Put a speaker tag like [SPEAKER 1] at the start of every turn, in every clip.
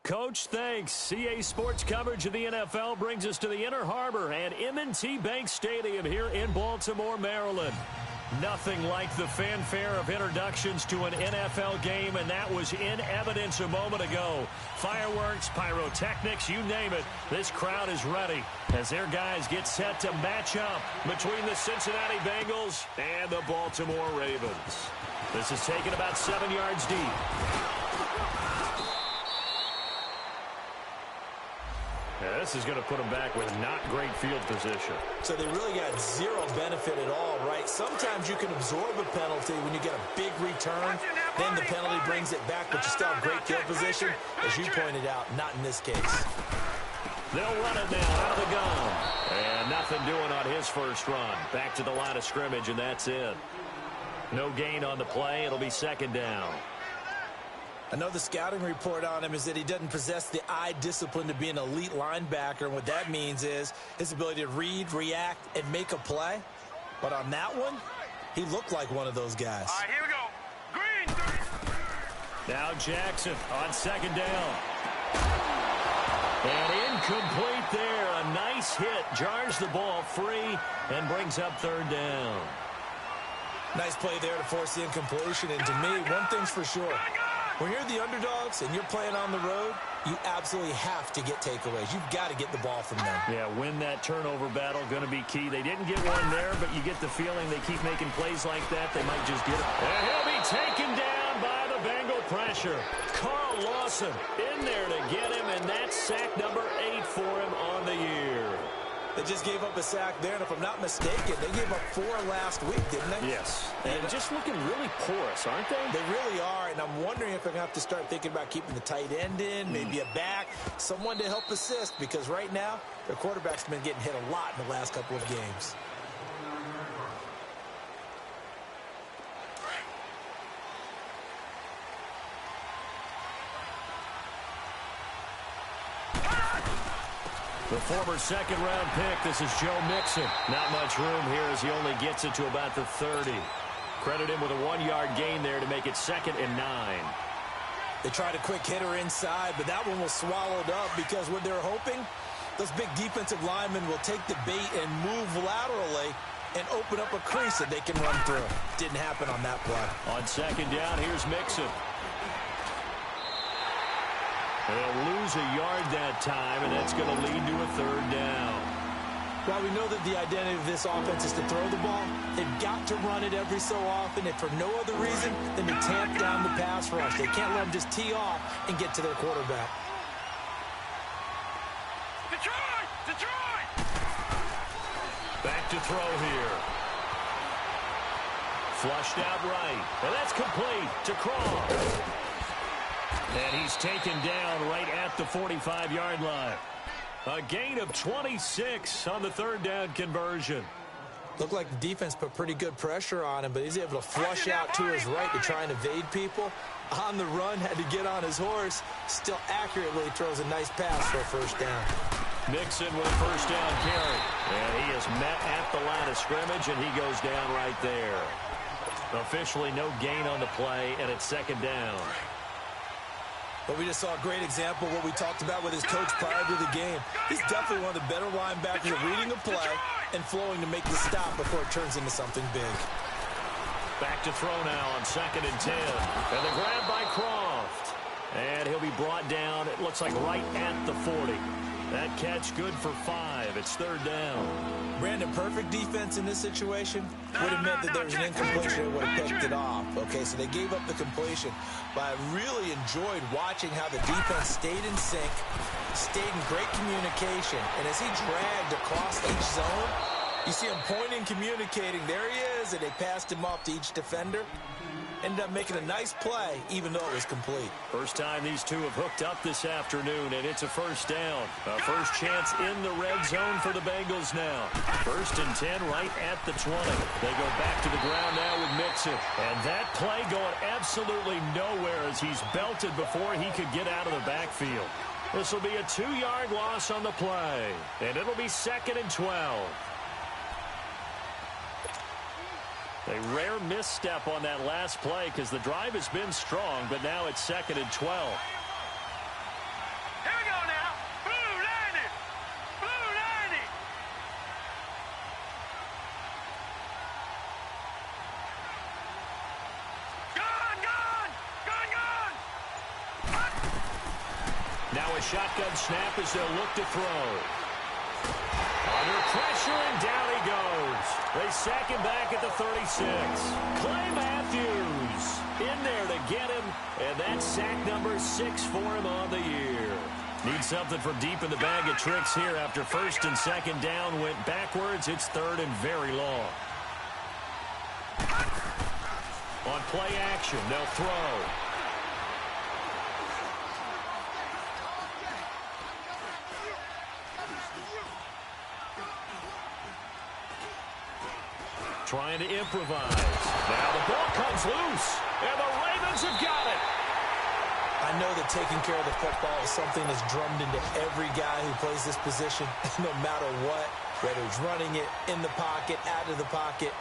[SPEAKER 1] Coach, thanks. CA Sports coverage of the NFL brings us to the Inner Harbor and M&T Bank Stadium here in Baltimore, Maryland. Nothing like the fanfare of introductions to an NFL game, and that was in evidence a moment ago. Fireworks, pyrotechnics, you name it. This crowd is ready as their guys get set to match up between the Cincinnati Bengals and the Baltimore Ravens. This is taken about 7 yards deep. Yeah, this is going to put them back with not great field position.
[SPEAKER 2] So they really got zero benefit at all, right? Sometimes you can absorb a penalty when you get a big return. Then the penalty brings it back, but you still have great field position. As you pointed out, not in this case.
[SPEAKER 1] They'll run it now out of the gun. And nothing doing on his first run. Back to the line of scrimmage, and that's it. No gain on the play. It'll be second down.
[SPEAKER 2] I know the scouting report on him is that he doesn't possess the eye discipline to be an elite linebacker. And what that means is his ability to read, react, and make a play. But on that one, he looked like one of those guys.
[SPEAKER 3] All right, here we go. Green.
[SPEAKER 1] Now Jackson on second down. And incomplete there. A nice hit. Jars the ball free and brings up third down.
[SPEAKER 2] Nice play there to force the incompletion. And to me, one thing's for sure. When you're the underdogs and you're playing on the road, you absolutely have to get takeaways. You've got to get the ball from them.
[SPEAKER 1] Yeah, win that turnover battle, going to be key. They didn't get one there, but you get the feeling they keep making plays like that. They might just get it. And he'll be taken down by the Bengal pressure. Carl Lawson in there to get him, and that's sack number 8 for him on the year.
[SPEAKER 2] They just gave up a sack there, and if I'm not mistaken, they gave up 4 last week, didn't they?
[SPEAKER 1] Yes. And just looking really porous, aren't they?
[SPEAKER 2] They really are, and I'm wondering if they're going to have to start thinking about keeping the tight end in, maybe a back, someone to help assist, because right now, their quarterback's been getting hit a lot in the last couple of games.
[SPEAKER 1] The former second-round pick, this is Joe Mixon. Not much room here as he only gets it to about the 30. Credit him with a 1-yard gain there to make it 2nd and 9.
[SPEAKER 2] They tried a quick hitter inside, but that one was swallowed up because what they're hoping, those big defensive linemen will take the bait and move laterally and open up a crease that they can run through. Didn't happen on that play.
[SPEAKER 1] On second down, here's Mixon. They'll lose a yard that time, and that's going to lead to a third down.
[SPEAKER 2] While we know that the identity of this offense is to throw the ball, they've got to run it every so often, and for no other reason than to tamp down the pass rush. They can't let them just tee off and get to their quarterback.
[SPEAKER 3] Detroit! Detroit!
[SPEAKER 1] Back to throw here. Flushed out right. And that's complete to Cross. And he's taken down right at the 45-yard line. A gain of 26 on the third down conversion.
[SPEAKER 2] Looked like the defense put pretty good pressure on him, but he's able to flush out to his right to try and evade people. On the run, had to get on his horse. Still accurately throws a nice pass for a first down.
[SPEAKER 1] Mixon with a first down carry. And he is met at the line of scrimmage, and he goes down right there. Officially no gain on the play, and it's second down.
[SPEAKER 2] But we just saw a great example of what we talked about with his coach prior to the game. He's definitely one of the better linebackers at reading a play and flowing to make the stop before it turns into something big.
[SPEAKER 1] Back to throw now on 2nd and 10. And the grab by Croft. And he'll be brought down, it looks like right at the 40. That catch good for 5. It's third down.
[SPEAKER 2] Brandon, perfect defense in this situation would have meant that there was an incompletion that would have picked it off. Okay, so they gave up the completion. But I really enjoyed watching how the defense stayed in sync, stayed in great communication. And as he dragged across each zone, you see him pointing, communicating. There he is, and they passed him off to each defender. Ended up making a nice play, even though it was complete.
[SPEAKER 1] First time these two have hooked up this afternoon, and it's a first down. A first chance in the red zone for the Bengals now. 1st and 10 right at the 20. They go back to the ground now with Mixon. And that play going absolutely nowhere as he's belted before he could get out of the backfield. This will be a 2-yard loss on the play, and it'll be 2nd and 12. A rare misstep on that last play because the drive has been strong, but now it's 2nd and 12.
[SPEAKER 3] Here we go now. Blue 90. Blue 90.
[SPEAKER 1] Now a shotgun snap as they'll look to throw. Under pressure, and down he goes. They sack him back at the 36. Clay Matthews in there to get him, and that's sack number 6 for him on the year. Need something from deep in the bag of tricks here after first and second down went backwards. It's third and very long. On play action, they'll throw. Trying to improvise. Now the ball comes loose, and the Ravens have got it.
[SPEAKER 2] I know that taking care of the football is something that's drummed into every guy who plays this position, no matter what, whether he's running it, in the pocket, out of the pocket.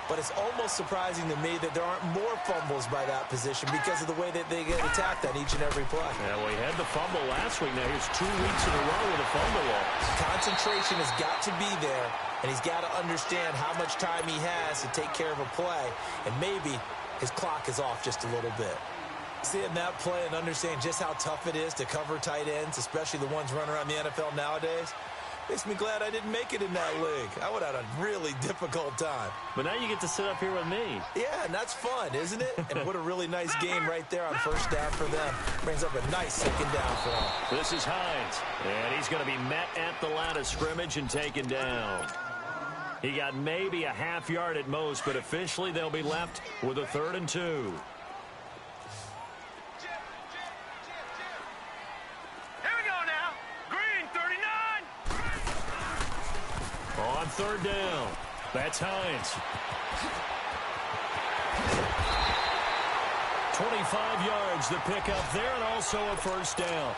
[SPEAKER 2] But it's almost surprising to me that there aren't more fumbles by that position because of the way that they get attacked on each and every play.
[SPEAKER 1] Yeah, we had the fumble last week. Now here's 2 weeks in a row with a fumble loss.
[SPEAKER 2] Concentration has got to be there, and he's got to understand how much time he has to take care of a play, and maybe his clock is off just a little bit. Seeing that play and understanding just how tough it is to cover tight ends, especially the ones running around the NFL nowadays, makes me glad I didn't make it in that league. I would have had a really difficult time.
[SPEAKER 1] But now you get to sit up here with me.
[SPEAKER 2] Yeah, and that's fun, isn't it? And what a really nice game right there on first down for them. Brings up a nice second down for them.
[SPEAKER 1] This is Hines, and he's going to be met at the line of scrimmage and taken down. He got maybe a half yard at most, but officially they'll be left with a 3rd and 2. On 3rd down, that's Hines. 25 yards the pickup there, and also a first down.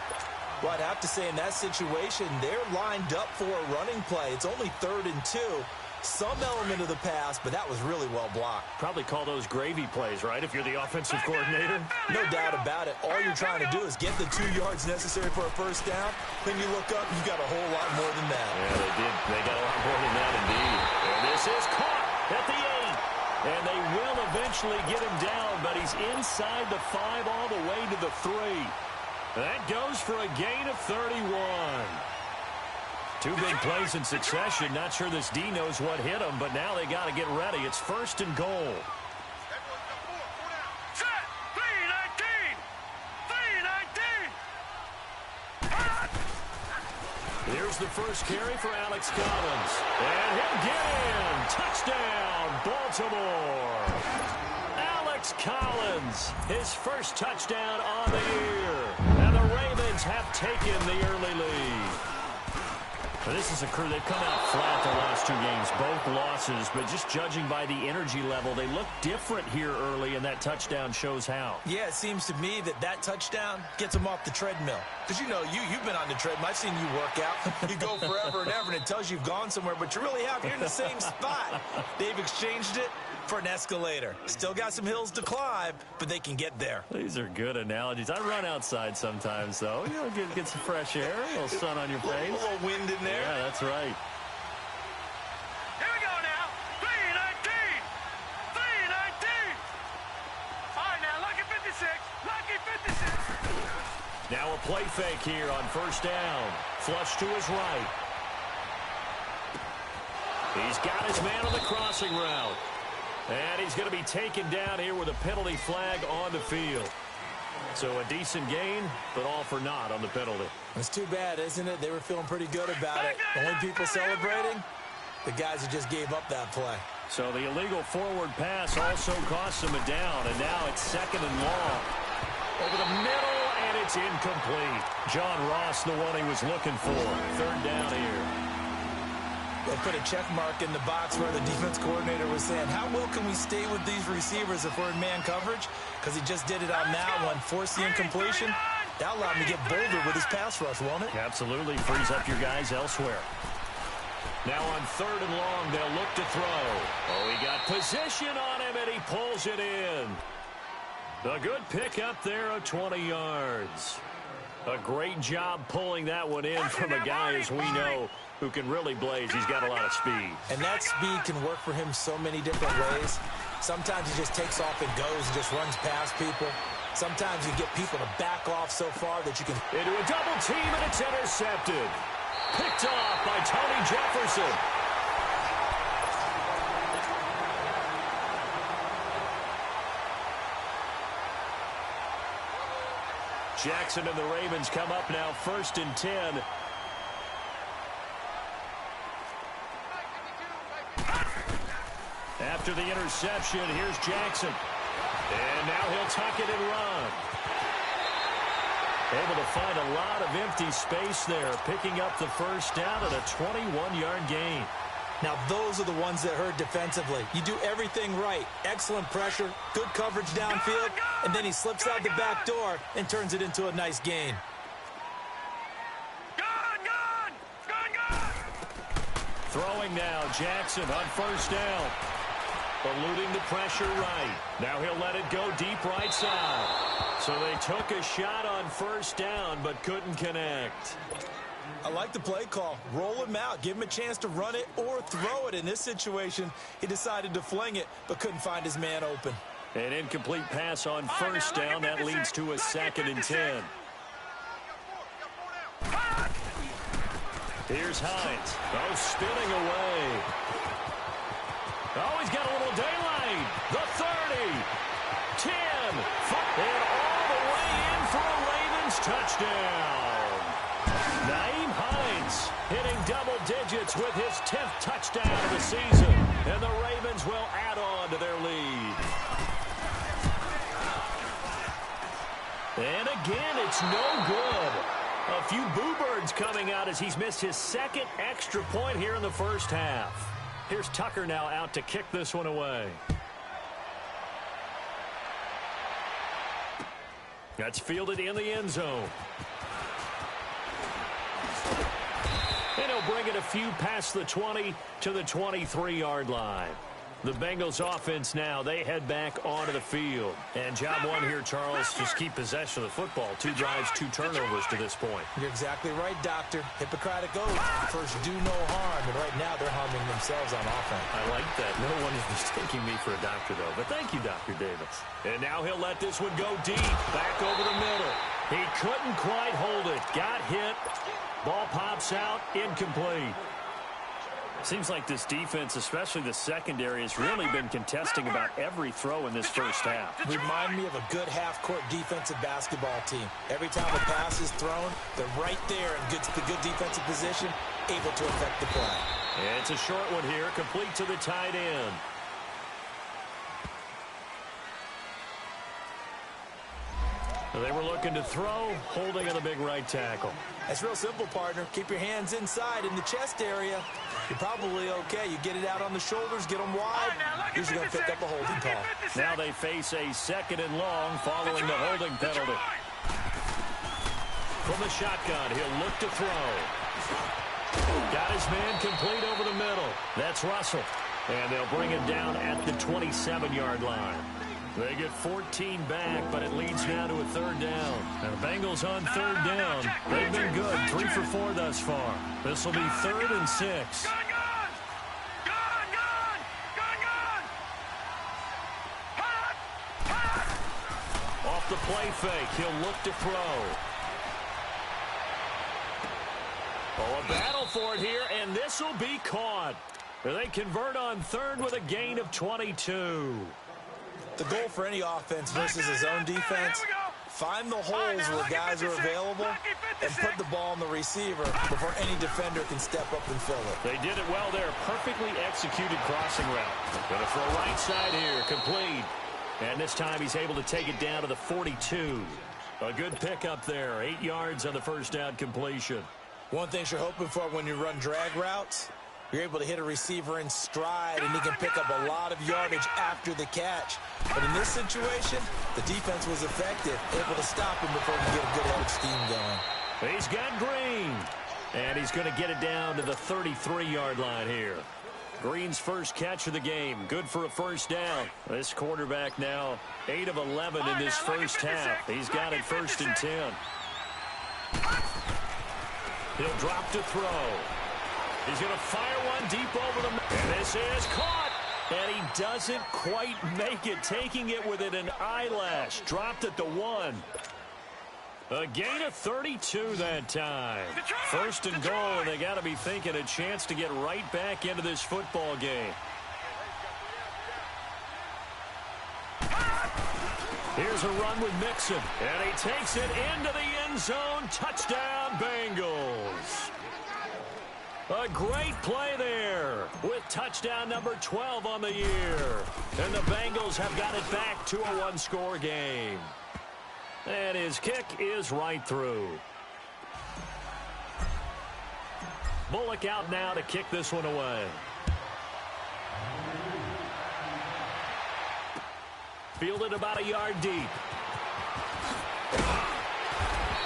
[SPEAKER 2] Well, I'd have to say in that situation, they're lined up for a running play. It's only 3rd and 2. Some element of the pass, but that was really well blocked.
[SPEAKER 1] Probably call those gravy plays, right, if you're the offensive coordinator?
[SPEAKER 2] No doubt about it. All you're trying to do is get the 2 yards necessary for a first down. Then you look up, you got a whole lot more than that.
[SPEAKER 1] Yeah, they did. They got a lot more than that, indeed. And this is caught at the 8. And they will eventually get him down, but he's inside the 5 all the way to the 3. That goes for a gain of 31. 2 big plays in succession. Not sure this D knows what hit him, but now they got to get ready. It's 1st and goal.
[SPEAKER 3] Set. 3-19.
[SPEAKER 1] Here's the first carry for Alex Collins. And he'll get in. Touchdown, Baltimore. Alex Collins, his first touchdown on the year. And the Ravens have taken the early lead. Well, this is a crew. They've come out flat the last 2 games, both losses, but just judging by the energy level, they look different here early, and that touchdown shows how.
[SPEAKER 2] Yeah, it seems to me that touchdown gets them off the treadmill. Because, you know, you've been on the treadmill. I've seen you work out. You go forever and ever, and it tells you you've gone somewhere, but you really have. You're in the same spot. They've exchanged it for an escalator. Still got some hills to climb, but they can get there.
[SPEAKER 1] These are good analogies. I run outside sometimes, though. You know, get some fresh air, a little sun on your face.
[SPEAKER 2] A little wind in there.
[SPEAKER 1] Yeah, that's right.
[SPEAKER 3] Here we go now. 3-19. 3-19. All right, now, lucky 56. Lucky 56.
[SPEAKER 1] Now a play fake here on first down. Flush to his right. He's got his man on the crossing route. And he's going to be taken down here with a penalty flag on the field. So a decent gain, but all for naught on the penalty.
[SPEAKER 2] It's too bad, isn't it? They were feeling pretty good about it. The only people celebrating, the guys who just gave up that play.
[SPEAKER 1] So the illegal forward pass also cost him a down, and now it's 2nd and long. Over the middle, and it's incomplete. John Ross, the one he was looking for. 3rd down here.
[SPEAKER 2] They put a check mark in the box where the defense coordinator was saying, how well can we stay with these receivers if we're in man coverage? Because he just did it on that one, forced the incompletion. That allowed him to get bolder with his pass rush, won't it?
[SPEAKER 1] Absolutely. Frees up your guys elsewhere. Now on 3rd and long, they'll look to throw. Oh, he got position on him, and he pulls it in. A good pickup there of 20 yards. A great job pulling that one in from a guy, as we know, who can really blaze. He's got a lot of speed.
[SPEAKER 2] And that speed can work for him so many different ways. Sometimes he just takes off and goes and just runs past people. Sometimes you get people to back off so far that you can...
[SPEAKER 1] Into a double team, and it's intercepted. Picked off by Tony Jefferson. Jackson and the Ravens come up now, 1st and 10. After the interception, here's Jackson. And now he'll tuck it and run. Able to find a lot of empty space there, picking up the first down at a 21-yard gain.
[SPEAKER 2] Now, those are the ones that hurt defensively. You do everything right. Excellent pressure, good coverage downfield, and then he slips out the back door and turns it into a nice gain.
[SPEAKER 1] Throwing now, Jackson on 1st down. Eluding the pressure right. Now he'll let it go deep right side. So they took a shot on 1st down, but couldn't connect.
[SPEAKER 2] I like the play call. Roll him out. Give him a chance to run it or throw it. In this situation, he decided to fling it, but couldn't find his man open.
[SPEAKER 1] An incomplete pass on 1st down. That leads to a 2nd and 10. Here's Hines. Oh, spinning away. Oh, he's got a little daylight. The 30, 10, 5, and all the way in for a Ravens touchdown. Nyheim Hines hitting double digits with his 10th touchdown of the season, and the Ravens will add on to their lead. And again, it's no good. A few boo birds coming out as he's missed his 2nd extra point here in the first half. Here's Tucker now out to kick this one away. That's fielded in the end zone. And he'll bring it a few past the 20 to the 23-yard line. The Bengals offense now, they head back onto the field. And job one here, Charles, just keep possession of the football. 2 drives, 2 turnovers to this point.
[SPEAKER 2] You're exactly right, Doctor. Hippocratic oath. First, do no harm. And right now, they're harming themselves on offense.
[SPEAKER 1] I like that. No one is mistaking me for a doctor, though. But thank you, Dr. Davis. And now he'll let this one go deep. Back over the middle. He couldn't quite hold it. Got hit. Ball pops out. Incomplete. Seems like this defense, especially the secondary, has really been contesting about every throw in this first half.
[SPEAKER 2] Remind me of a good half-court defensive basketball team. Every time a pass is thrown, they're right there in good defensive position, able to affect the play.
[SPEAKER 1] And it's a short one here, complete to the tight end. They were looking to throw, holding on the big right tackle.
[SPEAKER 2] That's real simple, partner. Keep your hands inside in the chest area. You're probably okay. You get it out on the shoulders, get them wide. Usually going to pick up a holding call.
[SPEAKER 1] Now they face a 2nd and long following the holding penalty. From the shotgun, he'll look to throw. Got his man complete over the middle. That's Russell. And they'll bring it down at the 27-yard line. They get 14 back, but it leads now to a 3rd down. And the Bengals on 3rd down. They've been good, 3 for 4 thus far. This will be 3rd and 6. Off the play fake, he'll look to throw. Oh, a battle for it here, and this will be caught. They convert on 3rd with a gain of 22.
[SPEAKER 2] The goal for any offense versus his own defense, find the holes where guys are available and put the ball on the receiver before any defender can step up and fill it.
[SPEAKER 1] They did it well there. Perfectly executed crossing route. Going to throw right side here. Complete. And this time he's able to take it down to the 42. A good pickup there. 8 yards on the first down completion.
[SPEAKER 2] One thing you're hoping for when you run drag routes, you're able to hit a receiver in stride, and he can pick up a lot of yardage after the catch. But in this situation, the defense was effective, able to stop him before he could get a good head of steam going.
[SPEAKER 1] He's got Green. And he's going to get it down to the 33-yard line here. Green's first catch of the game. Good for a first down. This quarterback now 8 of 11 in this first half. He's got it 1st and 10. He'll drop to throw. He's going to fire one deep over the middle. And this is caught. And he doesn't quite make it, taking it within an eyelash. Dropped at the 1. A gain of 32 that time. First and goal, and they got to be thinking a chance to get right back into this football game. Here's a run with Mixon, and he takes it into the end zone. Touchdown, Bengals. A great play there with touchdown number 12 on the year. And the Bengals have got it back to a one-score game. And his kick is right through. Bullock out now to kick this one away. Fielded about a yard deep.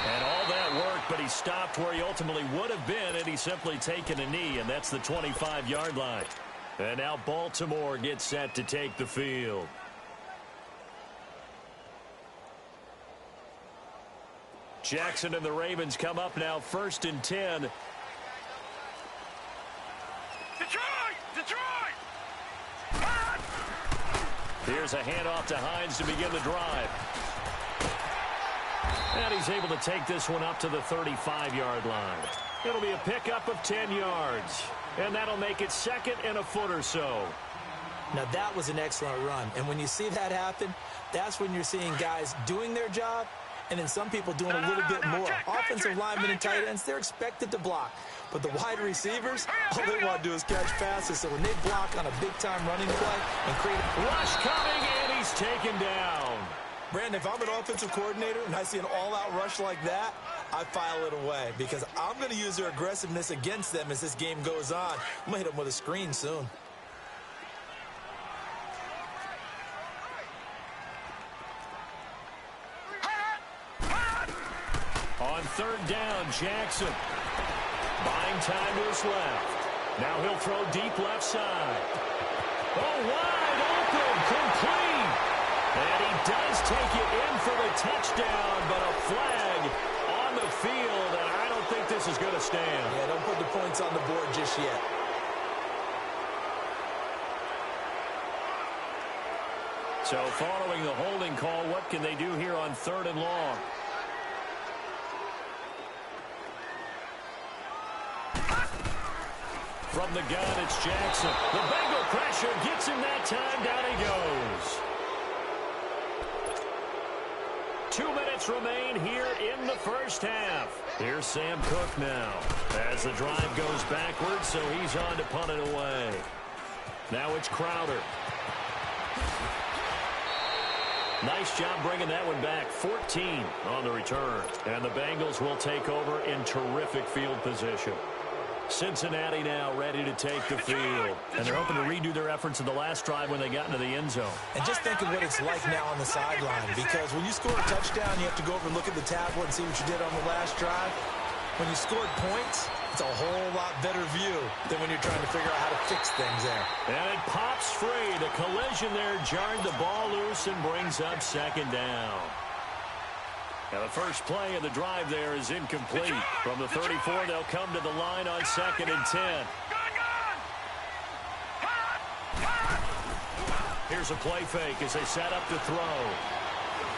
[SPEAKER 1] And all that work, but he stopped where he ultimately would have been had he simply taken a knee, and that's the 25-yard line. And now Baltimore gets set to take the field. Jackson and the Ravens come up now, 1st and 10.
[SPEAKER 3] Detroit!
[SPEAKER 1] Here's a handoff to Hines to begin the drive. And he's able to take this one up to the 35-yard line. It'll be a pickup of 10 yards. And that'll make it 2nd and a foot or so.
[SPEAKER 2] Now, that was an excellent run. And when you see that happen, that's when you're seeing guys doing their job, and then some people doing a little bit more. Offensive linemen and tight ends, they're expected to block. But the wide receivers, all they want to do is catch passes. So when they block on a big-time running play and create a
[SPEAKER 1] rush coming, and he's taken down.
[SPEAKER 2] Brandon, if I'm an offensive coordinator and I see an all-out rush like that, I file it away because I'm going to use their aggressiveness against them as this game goes on. I'm going to hit them with a screen soon.
[SPEAKER 1] On 3rd down, Jackson. Buying time to his left. Now he'll throw deep left side. Oh, wide open, complete. And he does take it in for the touchdown, but a flag on the field, and I don't think this is going to stand.
[SPEAKER 2] Yeah, don't put the points on the board just yet.
[SPEAKER 1] So following the holding call, what can they do here on 3rd and long? From the gun, it's Jackson. The Bengal pressure gets him that time. Down he goes. 2 minutes remain here in the first half. Here's Sam Cook now as the drive goes backwards, so he's on to punt it away. Now it's Crowder. Nice job bringing that one back. 14 on the return. And the Bengals will take over in terrific field position. Cincinnati now ready to take the field. And they're hoping to redo their efforts in the last drive when they got into the end zone.
[SPEAKER 2] And just think of what it's like now on the sideline, because when you score a touchdown, you have to go over and look at the tablet and see what you did on the last drive. When you scored points, it's a whole lot better view than when you're trying to figure out how to fix things there.
[SPEAKER 1] And it pops free. The collision there jarred the ball loose and brings up 2nd down. Now the first play of the drive there is incomplete. From the 34, they'll come to the line on 2nd and 10. Here's a play fake as they set up to throw.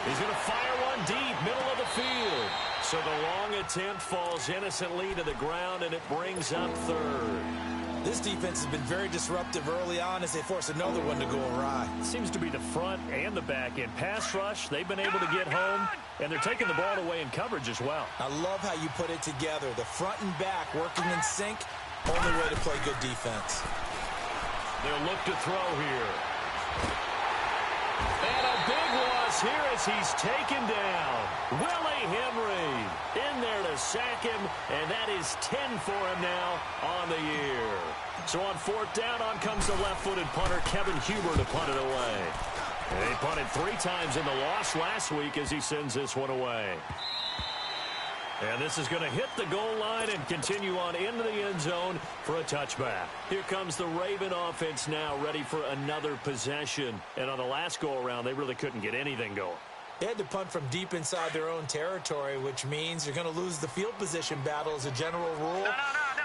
[SPEAKER 1] He's going to fire one deep, middle of the field. So the long attempt falls innocently to the ground, and it brings up 3rd.
[SPEAKER 2] This defense has been very disruptive early on as they force another one to go awry.
[SPEAKER 1] Seems to be the front and the back end. Pass rush, they've been able to get home, and they're taking the ball away in coverage as well.
[SPEAKER 2] I love how you put it together. The front and back working in sync, only way to play good defense.
[SPEAKER 1] They'll look to throw here. And a big loss here as he's taken down. Willie Henry in there to sack him, and that is 10 for him now on the year. So on 4th down, on comes the left-footed punter, Kevin Huber, to punt it away. And he punted 3 times in the loss last week as he sends this one away. And this is going to hit the goal line and continue on into the end zone for a touchback. Here comes the Raven offense now, ready for another possession. And on the last go-around, they really couldn't get anything going.
[SPEAKER 2] They had to punt from deep inside their own territory, which means you're going to lose the field position battle as a general rule.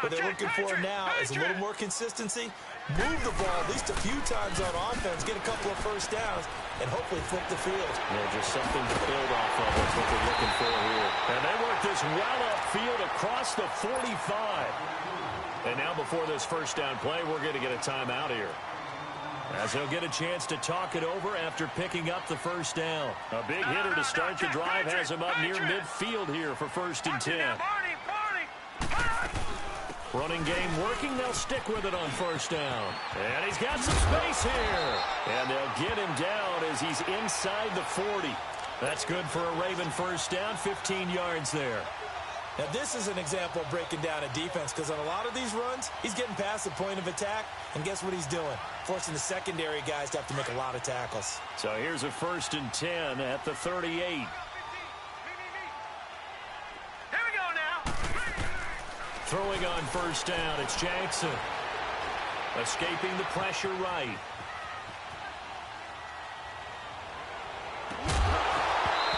[SPEAKER 2] What they're looking for now is a little more consistency, move the ball at least a few times on offense, get a couple of first downs, and hopefully flip the field.
[SPEAKER 1] Yeah, just something to build off of. That's what they're looking for here. And they work this well upfield across the 45. And now before this first down play, we're going to get a timeout here, as he'll get a chance to talk it over after picking up the first down. A big hitter to start the drive has him up near midfield here for 1st and 10. Running game working. They'll stick with it on 1st down. And he's got some space here. And they'll get him down as he's inside the 40. That's good for a Raven first down, 15 yards there.
[SPEAKER 2] Now, this is an example of breaking down a defense, because on a lot of these runs, he's getting past the point of attack, and guess what he's doing? Forcing the secondary guys to have to make a lot of tackles.
[SPEAKER 1] So here's a 1st and 10 at the 38.
[SPEAKER 3] Here we go now.
[SPEAKER 1] Throwing on 1st down, it's Jackson. Escaping the pressure right.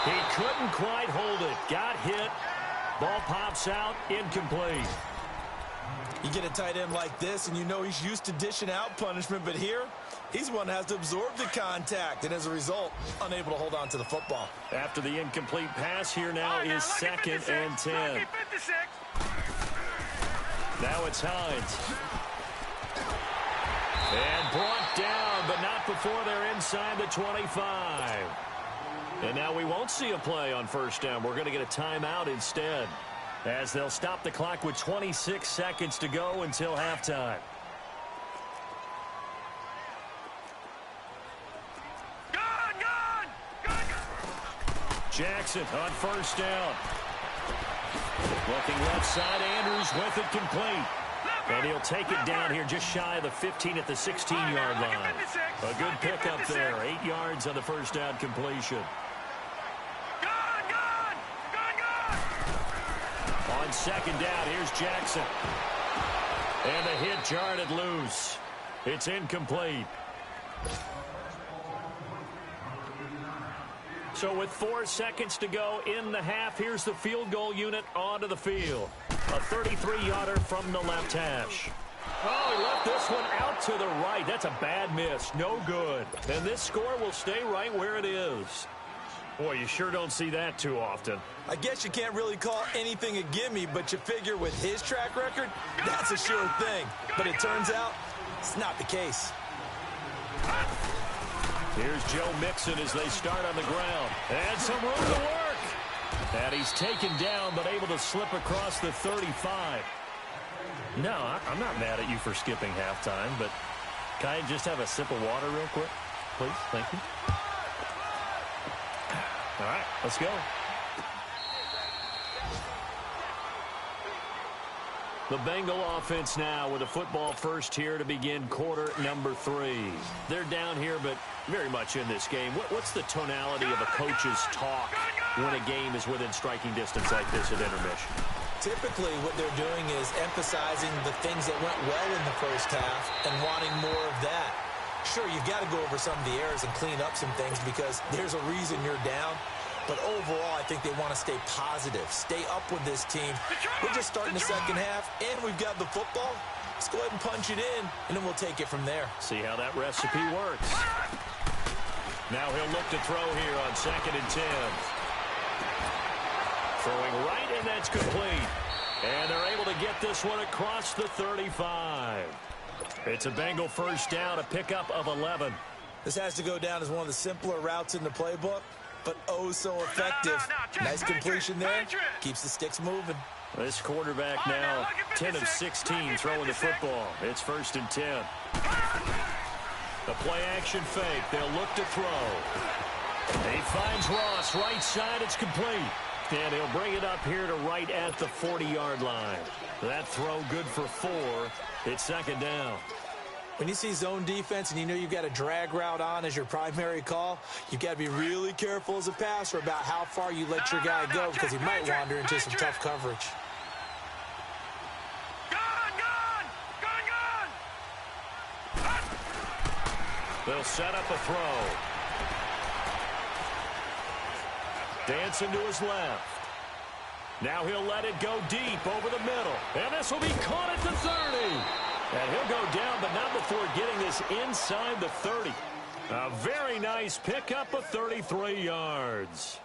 [SPEAKER 1] He couldn't quite hold it. Got hit. Ball pops out, incomplete.
[SPEAKER 2] You get a tight end like this, and you know he's used to dishing out punishment, but here, he's the one that has to absorb the contact, and as a result, unable to hold on to the football.
[SPEAKER 1] After the incomplete pass, here now is 2nd and 10. Now it's Hines. And brought down, but not before they're inside the 25. And now we won't see a play on 1st down. We're going to get a timeout instead, as they'll stop the clock with 26 seconds to go until halftime. Jackson on 1st down. Looking left side, Andrews with it complete. And he'll take it down here just shy of the 15 at the 16-yard line. A good pickup there. 8 yards on the 1st down completion. On 2nd down, here's Jackson. And the hit jarred it loose. It's incomplete. So with 4 seconds to go in the half, here's the field goal unit onto the field. A 33-yarder from the left hash. Oh, he left this one out to the right. That's a bad miss. No good. And this score will stay right where it is. Boy, you sure don't see that too often.
[SPEAKER 2] I guess you can't really call anything a gimme, but you figure with his track record, that's a sure thing. But it turns out, it's not the case.
[SPEAKER 1] Here's Joe Mixon as they start on the ground. And some room to work. And he's taken down, but able to slip across the 35. No, I'm not mad at you for skipping halftime, but can I just have a sip of water real quick? Please, thank you. All right, let's go. The Bengal offense now with a football first here to begin quarter number 3. They're down here, but very much in this game. What's the tonality of a coach's talk when a game is within striking distance like this at intermission?
[SPEAKER 2] Typically, what they're doing is emphasizing the things that went well in the first half and wanting more of that. Sure, you've got to go over some of the errors and clean up some things because there's a reason you're down. But overall, I think they want to stay positive, stay up with this team. We're just starting the second half, and we've got the football. Let's go ahead and punch it in, and then we'll take it from there.
[SPEAKER 1] See how that recipe works. Now he'll look to throw here on 2nd and 10. Throwing right, and that's complete. And they're able to get this one across the 35. It's a Bengal first down, a pickup of 11.
[SPEAKER 2] This has to go down as one of the simpler routes in the playbook, but oh so effective. Nice completion there. Keeps the sticks moving.
[SPEAKER 1] This quarterback now 10 of 16 throwing the football. It's 1st and 10. The play action fake. They'll look to throw. He finds Ross right side. It's complete. And he'll bring it up here to right at the 40-yard line. That throw good for 4. It's 2nd down.
[SPEAKER 2] When you see zone defense and you know you've got a drag route on as your primary call, you've got to be really careful as a passer about how far you let your guy go because he might wander into some tough coverage.
[SPEAKER 1] They'll set up a throw. Dancing to his left. Now he'll let it go deep over the middle. And this will be caught at the 30. And he'll go down, but not before getting this inside the 30. A very nice pickup of 33 yards.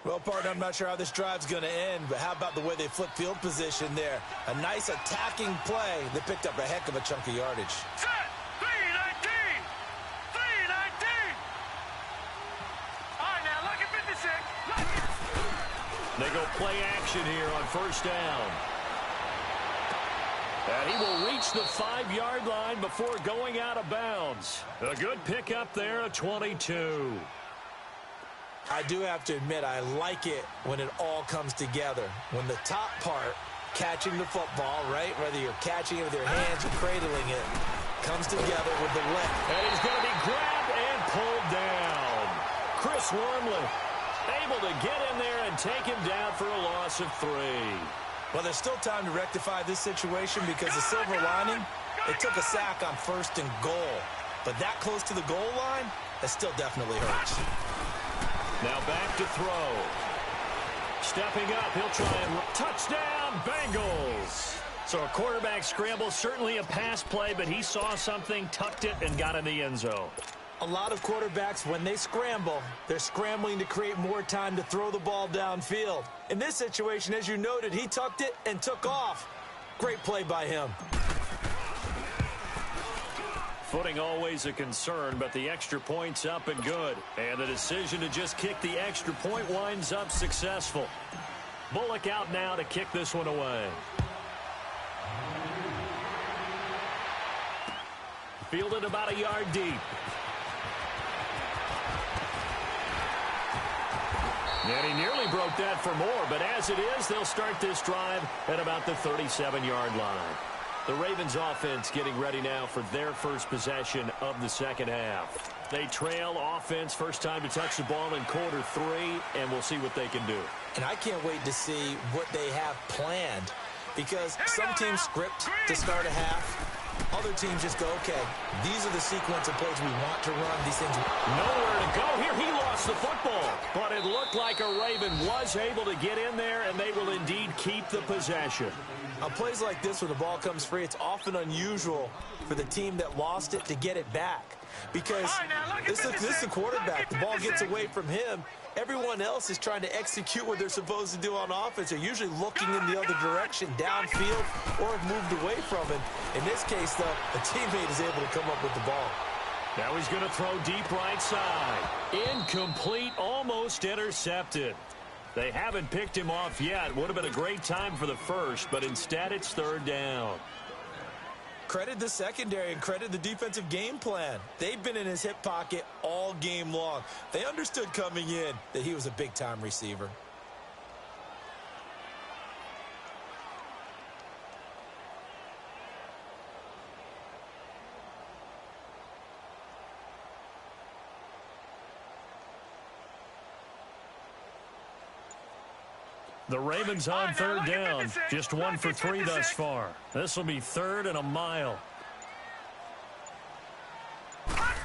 [SPEAKER 2] Well, partner, I'm not sure how this drive's going to end, but how about the way they flip field position there? A nice attacking play that picked up a heck of a chunk of yardage.
[SPEAKER 3] Set. 319. 319. All right, now, look at 56. Look.
[SPEAKER 1] They go play action here on first down. And he will reach the 5-yard line before going out of bounds. A good pickup there at 22.
[SPEAKER 2] I do have to admit, I like it when it all comes together. When the top part, catching the football, right, whether you're catching it with your hands or cradling it, comes together with the lift.
[SPEAKER 1] And he's going to be grabbed and pulled down. Chris Wormley able to get in there and take him down for a loss of 3.
[SPEAKER 2] Well, there's still time to rectify this situation because the silver lining, it took a sack on 1st and goal. But that close to the goal line, that still definitely hurts.
[SPEAKER 1] Now back to throw. Stepping up, he'll try and touchdown, Bengals. So a quarterback scramble, certainly a pass play, but he saw something, tucked it, and got in the end zone.
[SPEAKER 2] A lot of quarterbacks, when they scramble, they're scrambling to create more time to throw the ball downfield. In this situation, as you noted, he tucked it and took off. Great play by him.
[SPEAKER 1] Footing always a concern, but the extra point's up and good. And the decision to just kick the extra point winds up successful. Bullock out now to kick this one away. Fielded about a yard deep. And he nearly broke that for more, but as it is, they'll start this drive at about the 37-yard line. The Ravens offense getting ready now for their first possession of the second half. They trail offense, first time to touch the ball in quarter 3, and we'll see what they can do.
[SPEAKER 2] And I can't wait to see what they have planned, because some teams script to start a half. Other teams just go, okay, these are the sequence of plays we want to run. These things.
[SPEAKER 1] Nowhere to go here. He lost the football, but it looked like a Raven was able to get in there, and they will indeed keep the possession.
[SPEAKER 2] On plays like this, when the ball comes free, it's often unusual for the team that lost it to get it back. Because this is the quarterback. The ball gets away from him. Everyone else is trying to execute what they're supposed to do on offense. They're usually looking in the other direction, downfield, or have moved away from it. In this case, though, a teammate is able to come up with the ball.
[SPEAKER 1] Now he's going to throw deep right side. Incomplete, almost intercepted. They haven't picked him off yet. Would have been a great time for the first, but instead it's 3rd down.
[SPEAKER 2] Credit the secondary and credit the defensive game plan. They've been in his hip pocket all game long. They understood coming in that he was a big-time receiver.
[SPEAKER 1] The Ravens on 3rd down. Just 1 for 3 thus far. This will be 3rd and a mile.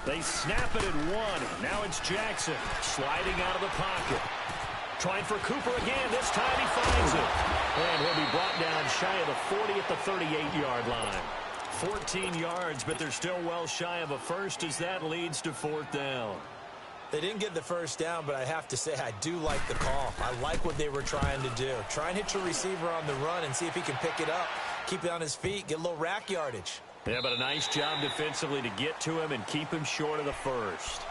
[SPEAKER 1] They snap it at 1. Now it's Jackson sliding out of the pocket. Trying for Cooper again. This time he finds it. And he'll be brought down shy of the 40 at the 38-yard line. 14 yards, but they're still well shy of a first as that leads to 4th down.
[SPEAKER 2] They didn't get the first down, but I have to say I do like the call. I like what they were trying to do. Try and hit your receiver on the run and see if he can pick it up. Keep it on his feet, get a little rack yardage.
[SPEAKER 1] Yeah, but a nice job defensively to get to him and keep him short of the first.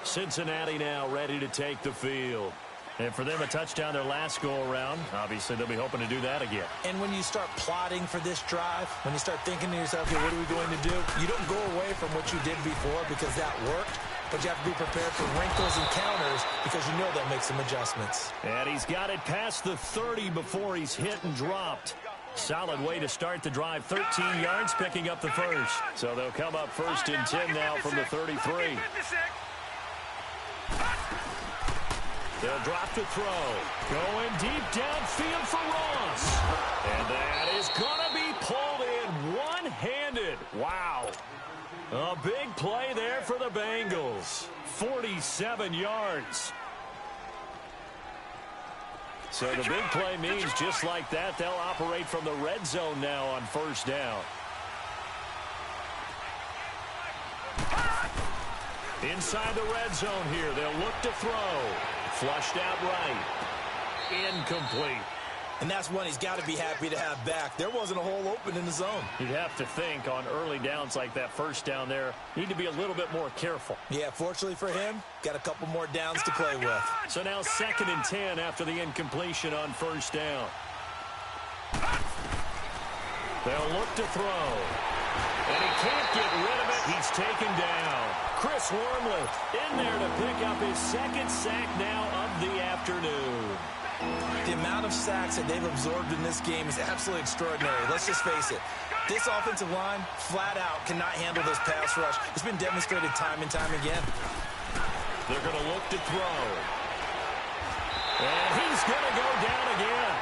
[SPEAKER 1] Cincinnati now ready to take the field. And for them, a touchdown their last go-around. Obviously, they'll be hoping to do that again.
[SPEAKER 2] And when you start plotting for this drive, when you start thinking to yourself, okay, what are we going to do? You don't go away from what you did before because that worked. But you have to be prepared for wrinkles and counters because you know they'll make some adjustments.
[SPEAKER 1] And he's got it past the 30 before he's hit and dropped. Solid way to start the drive. 13 yards picking up the first. So they'll come up 1st and 10 now from the 33. They'll drop to throw. Going deep downfield for Ross. And that is going to be pulled in one-handed. Wow. A big play there for the Bengals. 47 yards. So the big play means just like that, they'll operate from the red zone now on first down. Inside the red zone here, they'll look to throw. Flushed out right. Incomplete.
[SPEAKER 2] And that's one he's got to be happy to have back. There wasn't a hole open in the zone.
[SPEAKER 1] You'd have to think on early downs like that first down there, need to be a little bit more careful.
[SPEAKER 2] Yeah, fortunately for him, got a couple more downs to play with.
[SPEAKER 1] So now 2nd and 10 after the incompletion on first down. They'll look to throw. And he can't get rid of it. He's taken down. Chris Wormley in there to pick up his 2nd sack now of the afternoon.
[SPEAKER 2] The amount of sacks that they've absorbed in this game is absolutely extraordinary. Let's just face it. This offensive line, flat out, cannot handle this pass rush. It's been demonstrated time and time again.
[SPEAKER 1] They're going to look to throw. And he's going to go down again.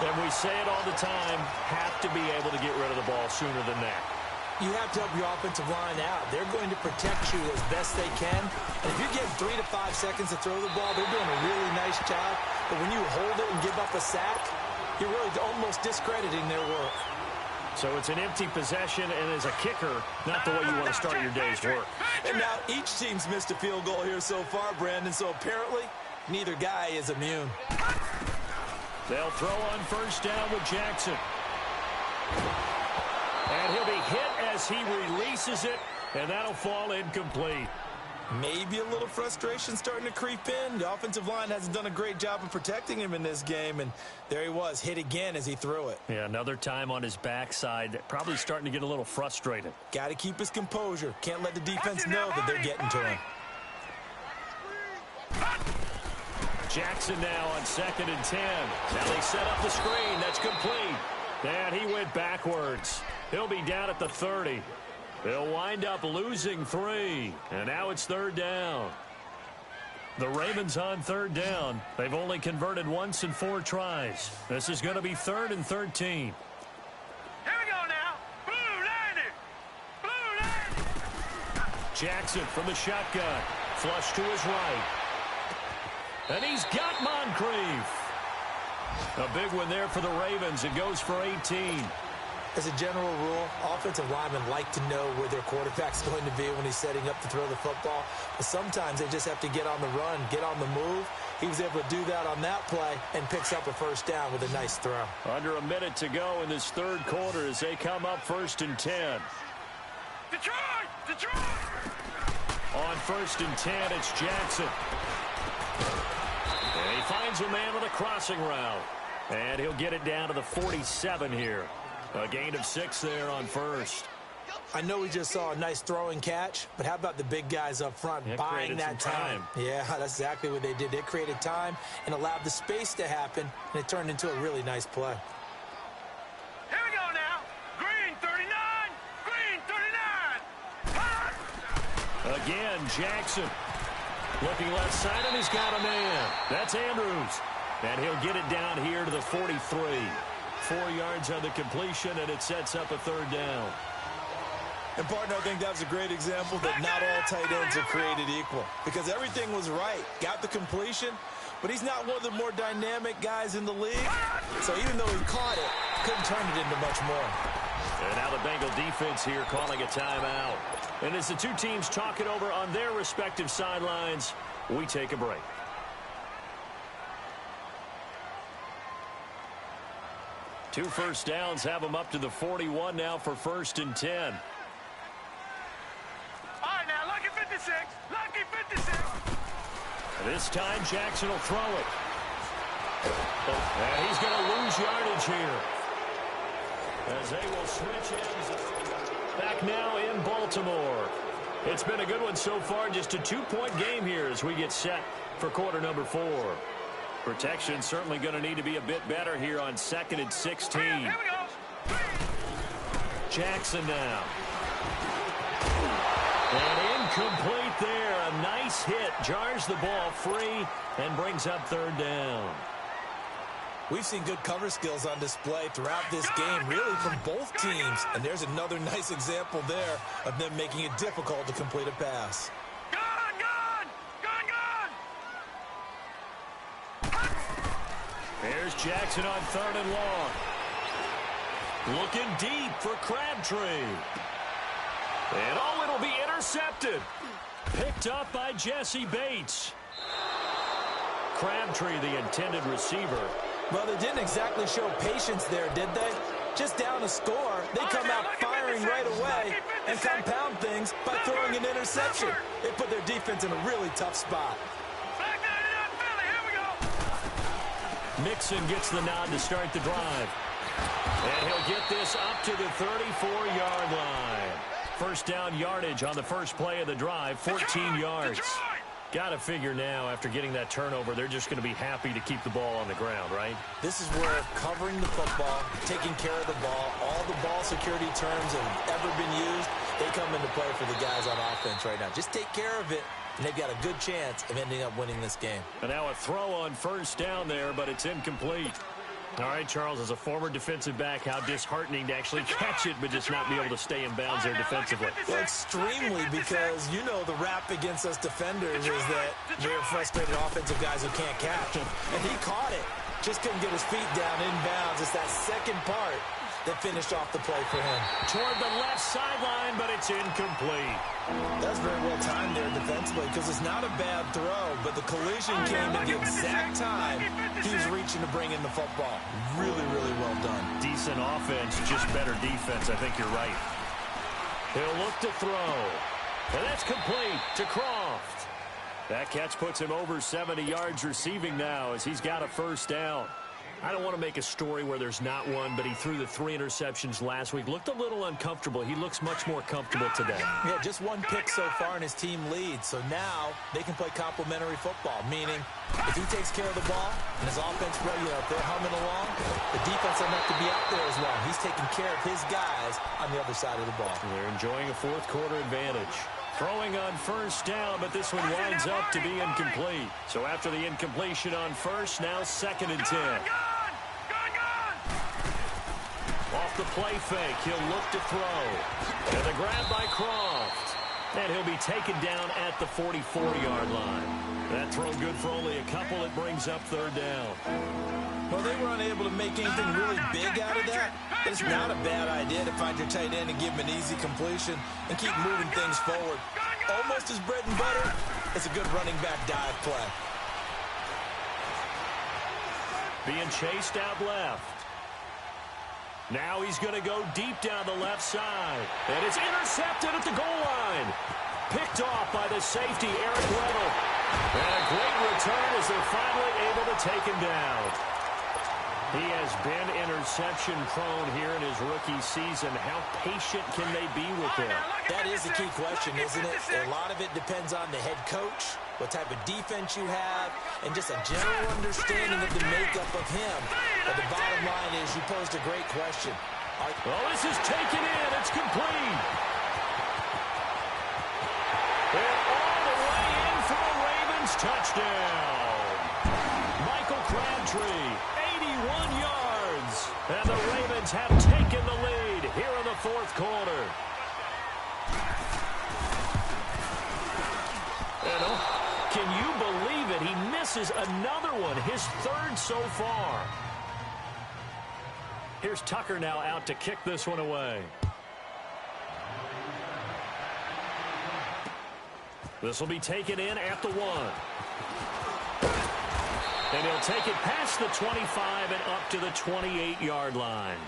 [SPEAKER 1] And we say it all the time, have to be able to get rid of the ball sooner than that.
[SPEAKER 2] You have to help your offensive line out. They're going to protect you as best they can. And if you're getting 3 to 5 seconds to throw the ball, they're doing a really nice job. But when you hold it and give up a sack, you're really almost discrediting their work.
[SPEAKER 1] So it's an empty possession, and as a kicker, not the way you want to start your day's work.
[SPEAKER 2] And now each team's missed a field goal here so far, Brandon. So apparently, neither guy is immune.
[SPEAKER 1] They'll throw on first down with Jackson. And he'll be hit as he releases it, and that'll fall incomplete.
[SPEAKER 2] Maybe a little frustration starting to creep in. The offensive line hasn't done a great job of protecting him in this game, and there he was, hit again as he threw it.
[SPEAKER 1] Yeah, another time on his backside, probably starting to get a little frustrated.
[SPEAKER 2] Got to keep his composure. Can't let the defense know that they're getting to him.
[SPEAKER 1] Jackson now on 2nd and 10. Now they set up the screen. That's complete. And he went backwards. He'll be down at the 30. They'll wind up losing 3. And now it's 3rd down. The Ravens on 3rd down. They've only converted once in 4 tries. This is going to be 3rd and 13.
[SPEAKER 3] Here we go now. Blue 90. Blue 90.
[SPEAKER 1] Jackson from the shotgun. Flush to his right. And he's got Moncrief. A big one there for the Ravens. It goes for 18.
[SPEAKER 2] As a general rule, offensive linemen like to know where their quarterback's going to be when he's setting up to throw the football. But sometimes they just have to get on the run, get on the move. He was able to do that on that play and picks up a first down with a nice throw.
[SPEAKER 1] Under a minute to go in this 3rd quarter as they come up 1st and 10.
[SPEAKER 3] Detroit! Detroit!
[SPEAKER 1] On 1st and 10, it's Jackson. And he finds a man with a crossing route. And he'll get it down to the 47 here. A gain of 6 there on 1st.
[SPEAKER 2] I know we just saw a nice throwing catch, but how about the big guys up front buying that time? Yeah, that's exactly what they did. They created time and allowed the space to happen, and it turned into a really nice play.
[SPEAKER 3] Here we go now. Green 39. Green 39.
[SPEAKER 1] Again, Jackson. Looking left side, and he's got a man. That's Andrews. And he'll get it down here to the 43. 4 yards on the completion, and it sets up a 3rd down.
[SPEAKER 2] And, partner, I think that was a great example that not all tight ends are created equal. Because everything was right. Got the completion, but he's not one of the more dynamic guys in the league. So even though he caught it, couldn't turn it into much more.
[SPEAKER 1] And now the Bengal defense here calling a timeout. And as the two teams talk it over on their respective sidelines, we take a break. Two first downs have them up to the 41 now for 1st and 10.
[SPEAKER 3] All right, now, lucky 56. Lucky 56.
[SPEAKER 1] This time, Jackson will throw it. And he's going to lose yardage here. As they will switch ends. Back now in Baltimore. It's been a good one so far. Just a 2-point game here as we get set for quarter number 4. Protection certainly going to need to be a bit better here on 2nd and 16.
[SPEAKER 3] Here we go.
[SPEAKER 1] Jackson now. And incomplete there. A nice hit. Jars the ball free and brings up 3rd down.
[SPEAKER 2] We've seen good cover skills on display throughout this game, really from both teams. And there's another nice example there of them making it difficult to complete a pass.
[SPEAKER 1] Here's Jackson on 3rd and long. Looking deep for Crabtree. And it'll be intercepted. Picked up by Jesse Bates. Crabtree, the intended receiver.
[SPEAKER 2] Well, they didn't exactly show patience there, did they? Just down a score, they come out firing right away and compound things by throwing an interception. It put their defense in a really tough spot.
[SPEAKER 1] Mixon gets the nod to start the drive. And he'll get this up to the 34-yard line. First down yardage on the first play of the drive, 14 yards. Got to figure now, after getting that turnover, they're just going to be happy to keep the ball on the ground, right?
[SPEAKER 2] This is where covering the football, taking care of the ball, all the ball security terms have ever been used, they come into play for the guys on offense right now. Just take care of it, and they've got a good chance of ending up winning this game.
[SPEAKER 1] And now a throw on first down there, but it's incomplete. All right, Charles, as a former defensive back, how disheartening to actually catch it but just not be able to stay in bounds there defensively.
[SPEAKER 2] Well, extremely, because you know the rap against us defenders is that we're frustrated offensive guys who can't catch. And he caught it. Just couldn't get his feet down in bounds. It's that second part that finished off the play for him.
[SPEAKER 1] Toward the left sideline, but it's incomplete.
[SPEAKER 2] That's very well timed there defensively, because it's not a bad throw, but the collision came at the exact time he was reaching to bring in the football. Really, really well done.
[SPEAKER 1] Decent offense, just better defense. I think you're right. He'll look to throw. And that's complete to Croft. That catch puts him over 70 yards receiving now as he's got a first down. I don't want to make a story where there's not one, but he threw the 3 interceptions last week. Looked a little uncomfortable. He looks much more comfortable today.
[SPEAKER 2] Yeah, just one pick so far and his team leads. So now they can play complementary football, meaning if he takes care of the ball and his offense, if they're humming along, the defense doesn't have to be out there as well. He's taking care of his guys on the other side of the ball.
[SPEAKER 1] They're enjoying a fourth quarter advantage. Throwing on first down, but this one winds up to be incomplete. So after the incompletion on first, now 2nd and 10. Off the play fake, he'll look to throw. And the grab by Croft. And he'll be taken down at the 44-yard line. That throw good for only a couple. It brings up 3rd down.
[SPEAKER 2] Well, they were unable to make anything really big out of that. It's not a bad idea to find your tight end and give him an easy completion and keep moving things forward. Almost his bread and butter. It's a good running back dive play.
[SPEAKER 1] Being chased out left. Now he's going to go deep down the left side. And it's intercepted at the goal line. Picked off by the safety, Eric Weddle. And a great return as they're finally able to take him down. He has been interception prone here in his rookie season. How patient can they be with him?
[SPEAKER 2] That is the key question, isn't it? A lot of it depends on the head coach, what type of defense you have, and just a general understanding of the makeup of him. But the bottom line is you posed a great question.
[SPEAKER 1] Well, this is taken in. It's complete. And all the way in for a Ravens touchdown. Michael Crabtree, 81 yards. And the Ravens have taken the lead here in the fourth quarter. And can you believe it? He misses another one, his 3rd so far. Here's Tucker now out to kick this one away. This will be taken in at the 1. And he'll take it past the 25 and up to the 28-yard line.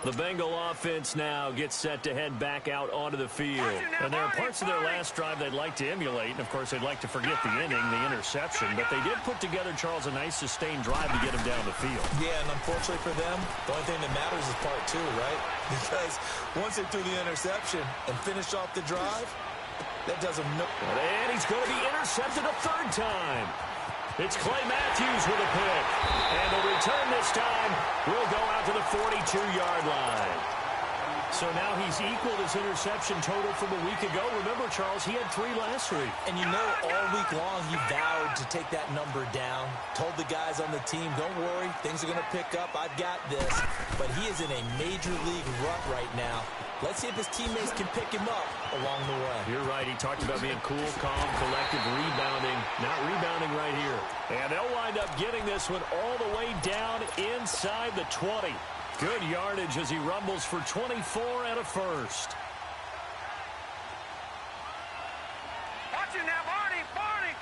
[SPEAKER 1] The Bengal offense now gets set to head back out onto the field. And there are parts of their last drive they'd like to emulate. And, of course, they'd like to forget the inning, the interception. But they did put together, Charles, a nice sustained drive to get him down the field.
[SPEAKER 2] Yeah, and unfortunately for them, the only thing that matters is part 2, right? Because once they threw the interception and finished off the drive, that does them no...
[SPEAKER 1] And he's going to be intercepted a 3rd time. It's Clay Matthews with a pick. And the return this time will go out to the 42-yard line. So now he's equaled his interception total from a week ago. Remember, Charles, he had 3 last week.
[SPEAKER 2] And you know all week long he vowed to take that number down. Told the guys on the team, don't worry, things are going to pick up. I've got this. But he is in a major league rut right now. Let's see if his teammates can pick him up along the way.
[SPEAKER 1] You're right. He talked about being cool, calm, collected, rebounding. Not rebounding right here. And they'll wind up getting this one all the way down inside the 20. Good yardage as he rumbles for 24 and a first.
[SPEAKER 3] Watch it now, Barney, Barney.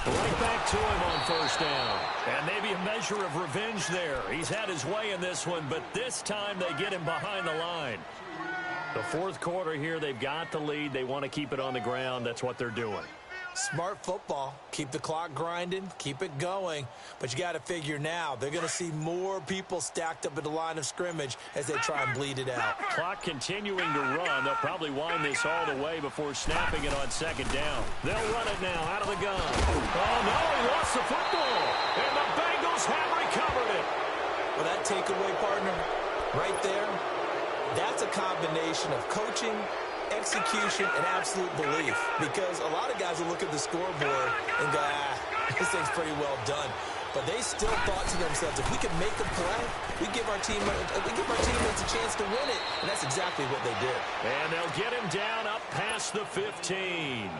[SPEAKER 1] Right back to him on first down. And maybe a measure of revenge there. He's had his way in this one, but this time they get him behind the line. The fourth quarter here, they've got the lead. They want to keep it on the ground. That's what they're doing.
[SPEAKER 2] Smart football. Keep the clock grinding. Keep it going. But you got to figure now, they're going to see more people stacked up at the line of scrimmage as they try and bleed it out.
[SPEAKER 1] Clock continuing to run. They'll probably wind this all the way before snapping it on second down. They'll run it now out of the gun. Oh, no, he lost the football. And the Bengals have recovered it.
[SPEAKER 2] Well, that takeaway, partner, right there, that's a combination of coaching, execution, and absolute belief. Because a lot of guys will look at the scoreboard and go, this thing's pretty well done. But they still thought to themselves, if we can make a play, we give our teammates a chance to win it. And that's exactly what they did.
[SPEAKER 1] And they'll get him down up past the 15.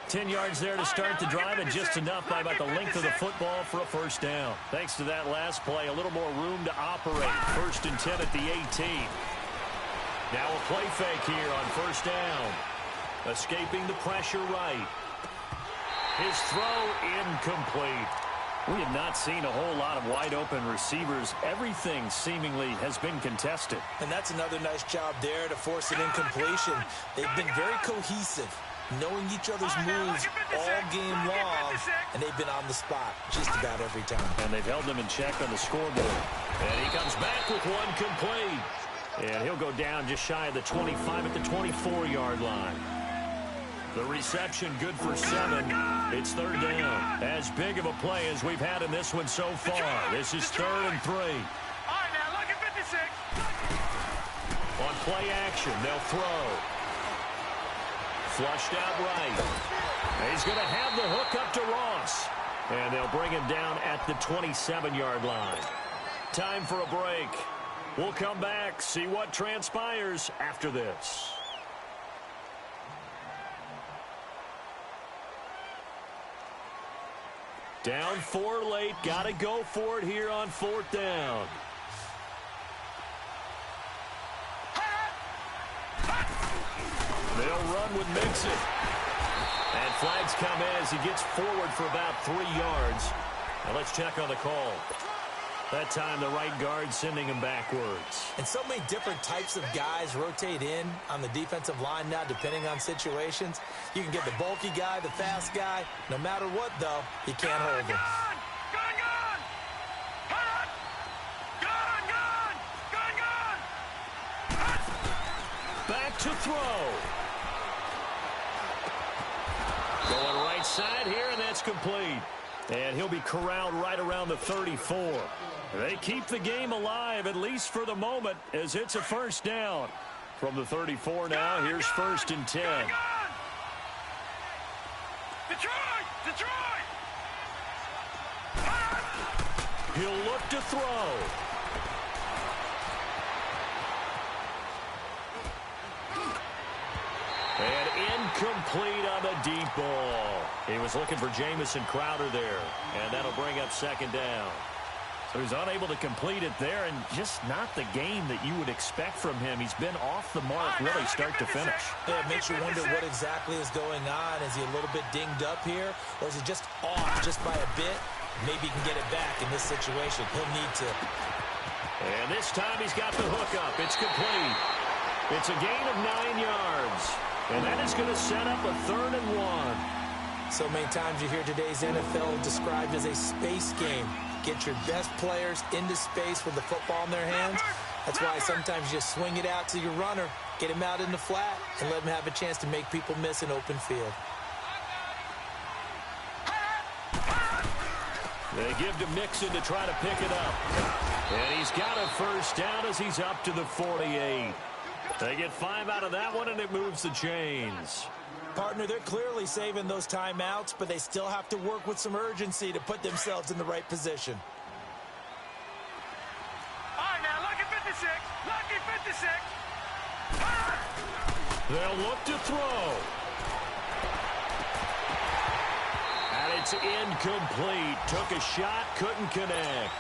[SPEAKER 1] 10 yards there to start the drive, and just enough by about the length of the football for a first down. Thanks to that last play, a little more room to operate. 1st and 10 at the 18. Now a play fake here on first down. Escaping the pressure right. His throw incomplete. We have not seen a whole lot of wide-open receivers. Everything seemingly has been contested.
[SPEAKER 2] And that's another nice job there to force an incompletion. They've been very cohesive, knowing each other's moves all game long, and they've been on the spot just about every time.
[SPEAKER 1] And they've held them in check on the scoreboard. And he comes back with one complete. And he'll go down just shy of the 25 at the 24-yard line. The reception good for 7. It's third down. As big of a play as we've had in this one so far. This is 3rd and 3.
[SPEAKER 3] All right, now look at 56.
[SPEAKER 1] On play action, they'll throw. Flushed out right. He's going to have the hook up to Ross. And they'll bring him down at the 27-yard line. Time for a break. We'll come back, see what transpires after this. Down 4 late. Got to go for it here on 4th down. They'll run with Mixon. And flags come in as he gets forward for about 3 yards. Now let's check on the call. That time the right guard sending him backwards.
[SPEAKER 2] And so many different types of guys rotate in on the defensive line now, depending on situations. You can get the bulky guy, the fast guy. No matter what, though, you can't hold him.
[SPEAKER 1] Back to throw. Going right side here, and that's complete. And he'll be corralled right around the 34. They keep the game alive, at least for the moment, as it's a first down. From the 34 now, here's 1st and 10.
[SPEAKER 3] Detroit!
[SPEAKER 1] He'll look to throw. And incomplete on the deep ball. He was looking for Jamison Crowder there, and that'll bring up 2nd down. So he's unable to complete it there, and just not the game that you would expect from him. He's been off the mark really start to finish.
[SPEAKER 2] Yeah, it makes you wonder what exactly is going on. Is he a little bit dinged up here, or is he just off just by a bit? Maybe he can get it back in this situation. He'll need to.
[SPEAKER 1] And this time he's got the hook up. It's complete. It's a gain of 9 yards. And that is going to set up a 3rd and 1.
[SPEAKER 2] So many times you hear today's NFL described as a space game. Get your best players into space with the football in their hands. That's why sometimes you just swing it out to your runner, get him out in the flat, and let him have a chance to make people miss an open field.
[SPEAKER 1] They give to Mixon to try to pick it up. And he's got a first down as he's up to the 48. They get 5 out of that one, and it moves the chains.
[SPEAKER 2] Partner, they're clearly saving those timeouts, but they still have to work with some urgency to put themselves in the right position.
[SPEAKER 1] They'll look to throw. And it's incomplete. Took a shot, couldn't connect.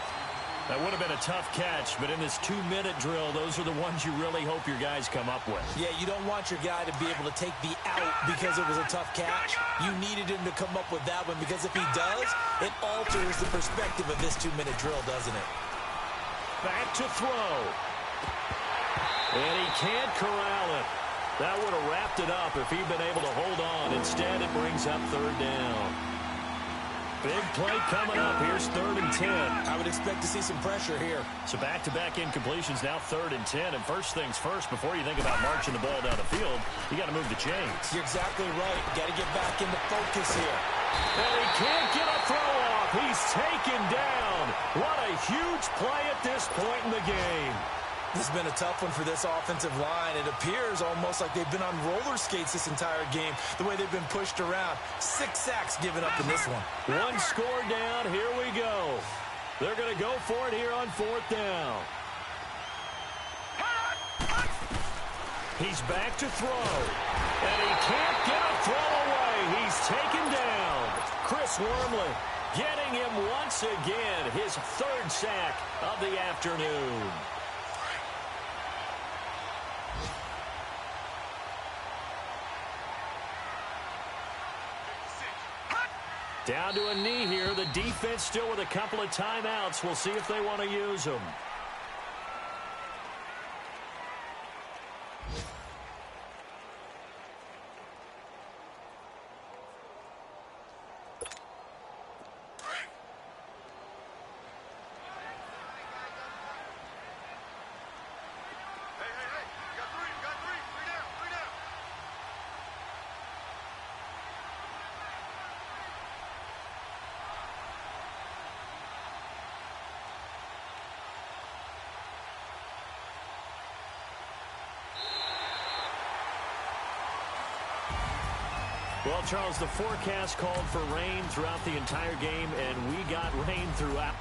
[SPEAKER 1] That would have been a tough catch, but in this 2-minute drill, those are the ones you really hope your guys come up with.
[SPEAKER 2] Yeah, you don't want your guy to be able to take the out because it was a tough catch. You needed him to come up with that one because if he does, it alters the perspective of this 2-minute drill, doesn't it?
[SPEAKER 1] Back to throw. And he can't corral it. That would have wrapped it up if he'd been able to hold on. Instead, it brings up 3rd down. Big play coming up. Here's 3rd and 10.
[SPEAKER 2] I would expect to see some pressure here.
[SPEAKER 1] So back-to-back incompletions, now 3rd and 10. And first things first, before you think about marching the ball down the field, you got to move the chains.
[SPEAKER 2] You're exactly right. Got to get back into focus here.
[SPEAKER 1] And he can't get a throw off. He's taken down. What a huge play at this point in the game.
[SPEAKER 2] This has been a tough one for this offensive line. It appears almost like they've been on roller skates this entire game, the way they've been pushed around. 6 sacks given up in this one.
[SPEAKER 1] 1 score down. Here we go. They're going to go for it here on 4th down. He's back to throw. And he can't get a throw away. He's taken down. Chris Wormley getting him once again. His 3rd sack of the afternoon. Down to a knee here. The defense still with a couple of timeouts. We'll see if they want to use them. Well, Charles, the forecast called for rain throughout the entire game, and we got rain throughout.